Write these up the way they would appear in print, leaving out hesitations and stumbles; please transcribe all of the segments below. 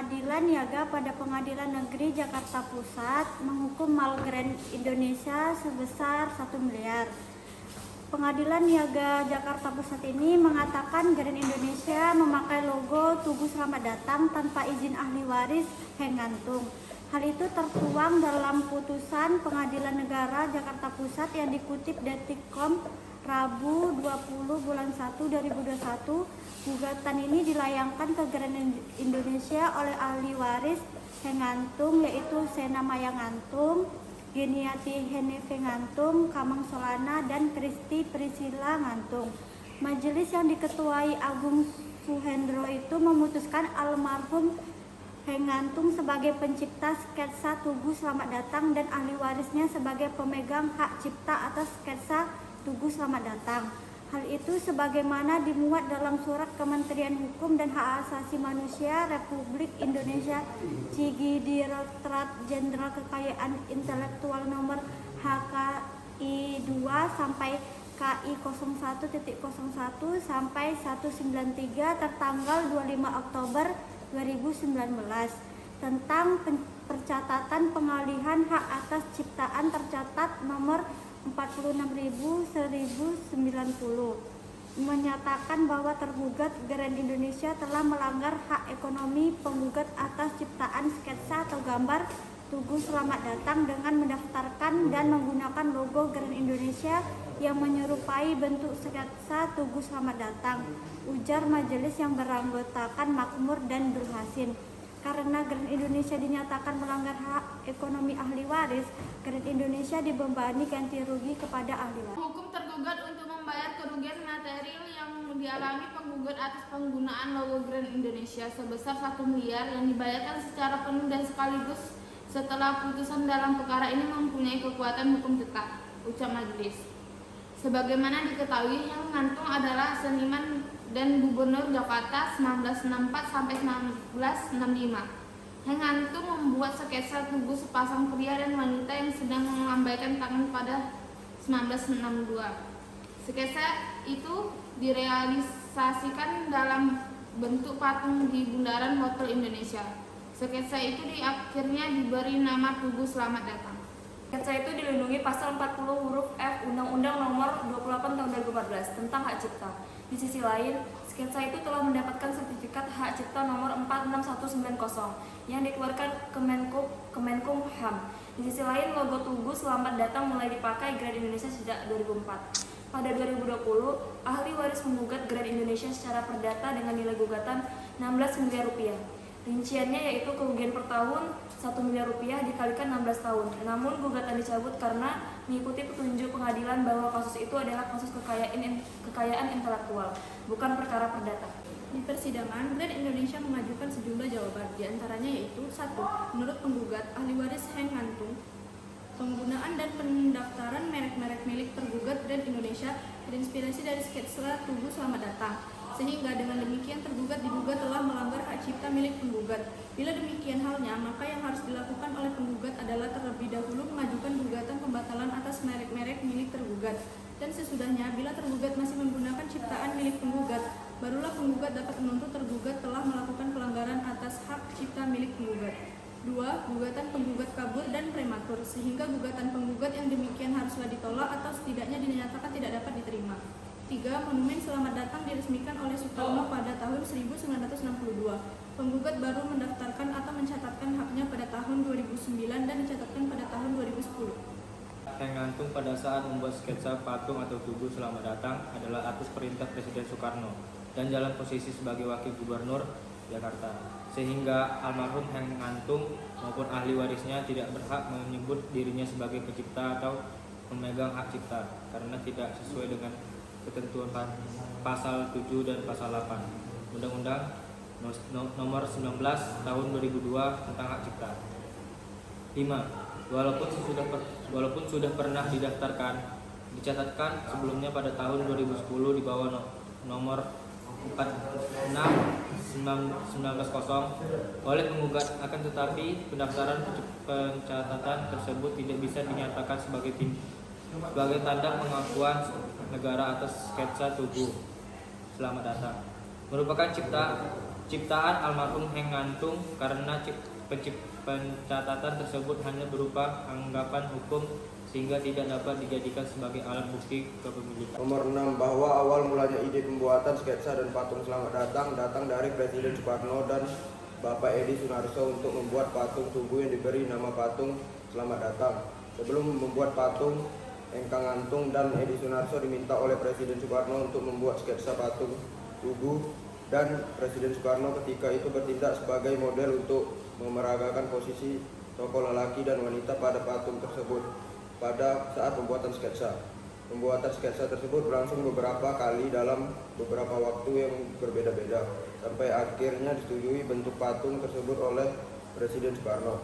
Pengadilan Niaga pada Pengadilan Negeri Jakarta Pusat menghukum Malgrand Indonesia sebesar 1 miliar. Pengadilan Niaga Jakarta Pusat ini mengatakan Grand Indonesia memakai logo Tugu Selamat Datang tanpa izin ahli waris Heng Ngantung. Hal itu tertuang dalam putusan Pengadilan Negara Jakarta Pusat yang dikutip Detikcom Rabu 20/1/2021. Gugatan ini dilayangkan ke Grand Indonesia oleh ahli waris Heng Ngantung, yaitu Sena Maya Ngantung, Geniati Heneve Ngantung, Kamang Solana, dan Kristi Priscilla Ngantung. Majelis yang diketuai Agung Suhendro itu memutuskan almarhum Heng Ngantung sebagai pencipta sketsa Tugu Selamat Datang dan ahli warisnya sebagai pemegang hak cipta atas sketsa Tugu Selamat Datang. Hal itu sebagaimana dimuat dalam surat Kementerian Hukum dan Hak Asasi Manusia Republik Indonesia Cigi Direktorat Jenderal Kekayaan Intelektual nomor HKI 2 sampai KI 01.01 sampai 193 tertanggal 25 Oktober 2019 tentang percatatan pengalihan hak atas ciptaan tercatat nomor 46.1090 menyatakan bahwa tergugat Grand Indonesia telah melanggar hak ekonomi penggugat atas ciptaan sketsa atau gambar Tugu Selamat Datang dengan mendaftarkan dan menggunakan logo Grand Indonesia yang menyerupai bentuk sketsa Tugu Selamat Datang, ujar majelis yang beranggotakan Makmur dan Durhasin. Karena Grand Indonesia dinyatakan melanggar hak ekonomi ahli waris, Grand Indonesia dibebani ganti rugi kepada ahli waris. Hukum tergugat untuk membayar kerugian material yang dialami penggugat atas penggunaan logo Grand Indonesia sebesar 1 miliar yang dibayarkan secara penuh dan sekaligus setelah putusan dalam perkara ini mempunyai kekuatan hukum tetap, ucap majelis. Sebagaimana diketahui, Heng Ngantung adalah seniman dan Gubernur Jakarta 1964 sampai 1965. Heng Ngantung membuat sketsa tugu sepasang pria dan wanita yang sedang melambaikan tangan pada 1962. Sketsa itu direalisasikan dalam bentuk patung di bundaran Hotel Indonesia. Sketsa itu akhirnya diberi nama Tugu Selamat Datang. Sketsa itu dilindungi pasal 40 huruf F Undang-Undang Nomor 28 Tahun 2014 tentang hak cipta. Di sisi lain, sketsa itu telah mendapatkan sertifikat hak cipta nomor 46190 yang dikeluarkan Kemenkumham. Di sisi lain, logo Tugu Selamat Datang mulai dipakai Grand Indonesia sejak 2004. Pada 2020, ahli waris menggugat Grand Indonesia secara perdata dengan nilai gugatan 16 miliar rupiah. Rinciannya yaitu kerugian per tahun 1 miliar rupiah dikalikan 16 tahun. Namun gugatan dicabut karena mengikuti petunjuk pengadilan bahwa kasus itu adalah kasus kekayaan intelektual, bukan perkara perdata. Di persidangan, Grand Indonesia mengajukan sejumlah jawaban, diantaranya yaitu 1. Menurut penggugat, ahli waris Heng Ngantung, penggunaan dan pendaftaran merek-merek milik tergugat Grand Indonesia terinspirasi dari sketsa Tugu Selamat Datang, sehingga dengan demikian tergugat diduga telah melanggar hak cipta milik penggugat. Bila demikian halnya, maka yang harus dilakukan oleh penggugat adalah terlebih dahulu mengajukan gugatan pembatalan atas merek-merek milik tergugat. Dan sesudahnya, bila tergugat masih menggunakan ciptaan milik penggugat, barulah penggugat dapat menuntut tergugat telah melakukan pelanggaran atas hak cipta milik penggugat. 2. Gugatan penggugat kabur dan prematur, sehingga gugatan penggugat yang demikian haruslah ditolak atau setidaknya dinyatakan tidak dapat diterima. 3. Monumen Selamat Datang diresmikan oleh Soekarno pada tahun 1962. Penggugat baru mendaftarkan atau mencatatkan haknya pada tahun 2009 dan dicatatkan pada tahun 2010. Heng Ngantung pada saat membuat sketsa patung atau Tugu Selamat Datang adalah atas perintah Presiden Soekarno dan dalam posisi sebagai Wakil Gubernur Jakarta, sehingga almarhum Heng Ngantung maupun ahli warisnya tidak berhak menyebut dirinya sebagai pencipta atau pemegang hak cipta karena tidak sesuai dengan ketentuan pasal 7 dan pasal 8 Undang-Undang Nomor 19 Tahun 2002 tentang hak cipta. 5. Walaupun sudah pernah didaftarkan, dicatatkan sebelumnya pada tahun 2010 di bawah nomor 46.19.0 oleh penggugat, akan tetapi pendaftaran pencatatan tersebut tidak bisa dinyatakan sebagai tanda pengakuan negara atas sketsa Tugu Selamat Datang merupakan ciptaan almarhum Heng Ngantung karena pencatatan tersebut hanya berupa anggapan hukum sehingga tidak dapat dijadikan sebagai alat bukti kepemilikan. Nomor 6, bahwa awal mulanya ide pembuatan sketsa dan patung selamat datang dari Presiden Soekarno dan Bapak Edi Sunarso untuk membuat patung tugu yang diberi nama patung selamat datang. Sebelum membuat patung, Engkang Ngantung dan Edi Sunarso diminta oleh Presiden Soekarno untuk membuat sketsa patung tugu, dan Presiden Soekarno ketika itu bertindak sebagai model untuk memeragakan posisi tokoh lelaki dan wanita pada patung tersebut pada saat pembuatan sketsa. Pembuatan sketsa tersebut berlangsung beberapa kali dalam beberapa waktu yang berbeda-beda sampai akhirnya disetujui bentuk patung tersebut oleh Presiden Soekarno.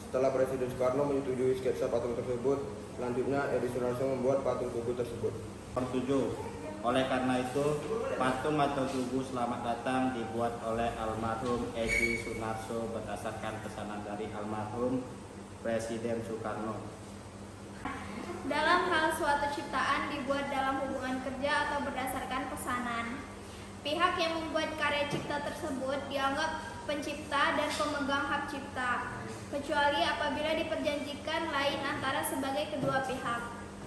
Setelah Presiden Soekarno menyetujui sketsa patung tersebut, selanjutnya Edi Sunarso membuat patung tugu tersebut. Nomor 7. Oleh karena itu, patung atau tugu selamat datang dibuat oleh almarhum Edi Sunarso berdasarkan pesanan dari almarhum Presiden Soekarno. Dalam hal suatu ciptaan dibuat dalam hubungan kerja atau berdasarkan pesanan, pihak yang membuat karya cipta tersebut dianggap pencipta dan pemegang hak cipta, kecuali apabila diperjanjikan lain antara sebagai kedua pihak.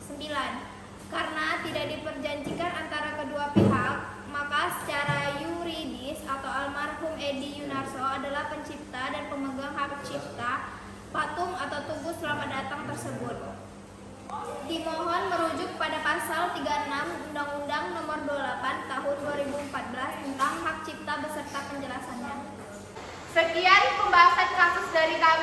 9. Karena tidak diperjanjikan antara kedua pihak, maka secara yuridis atau almarhum Edi Sunarso adalah pencipta dan pemegang hak cipta patung atau tugu selamat datang tersebut. Dimohon merujuk pada pasal 36 Undang-Undang Nomor 28 Tahun 2014 tentang hak cipta beserta penjelasannya. Sekian pembahasan kasus dari kami.